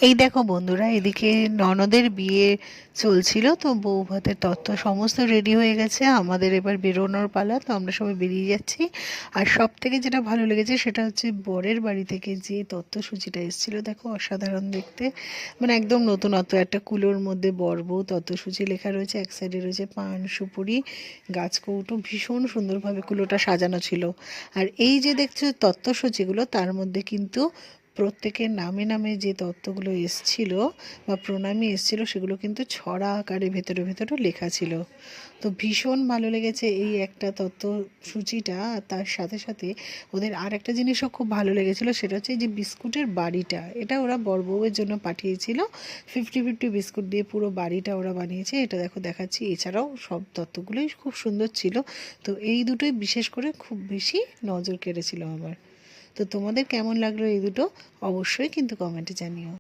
এই দেখো বন্ধুরা, এদিকে ননদের বিয়ে চলছিল, তো বউ ভাতের তত্ত্ব সমস্ত রেডি হয়ে গেছে। আমাদের এবার বেরোনোর পালা, তো আমরা সবাই বেরিয়ে যাচ্ছি। আর সব থেকে যেটা ভালো লেগেছে সেটা হচ্ছে বরের বাড়ি থেকে যে তত্ত্বসূচিটা এসেছিল, দেখো অসাধারণ দেখতে। মানে একদম নতুনত্ব, একটা কুলোর মধ্যে বর বউ তত্ত্বসূচি লেখা রয়েছে, এক সাইডে রয়েছে পান সুপুরি গাছকৌটো, ভীষণ সুন্দরভাবে কুলোটা সাজানো ছিল। আর এই যে দেখছো তত্ত্বসূচিগুলো, তার মধ্যে কিন্তু প্রত্যেকের নামে নামে যে তত্ত্বগুলো এসছিল বা প্রণামী এসছিল, সেগুলো কিন্তু ছড়া আকারে ভেতরে ভেতরে লেখা ছিল। তো ভীষণ ভালো লেগেছে এই একটা তত্ত্বসূচিটা। আর তার সাথে সাথে ওদের আর একটা জিনিসও খুব ভালো লেগেছিলো, সেটা হচ্ছে এই যে বিস্কুটের বাড়িটা, এটা ওরা বর বউয়ের জন্য পাঠিয়েছিল। 50-50 বিস্কুট দিয়ে পুরো বাড়িটা ওরা বানিয়েছে, এটা দেখো দেখাচ্ছি। এছাড়াও সব তত্ত্বগুলোই খুব সুন্দর ছিল। তো এই দুটোই বিশেষ করে খুব বেশি নজর কেড়েছিল আমার। তো তোমাদের কেমন লাগলো এই দুটো, অবশ্যই কিন্তু কমেন্টে জানিও।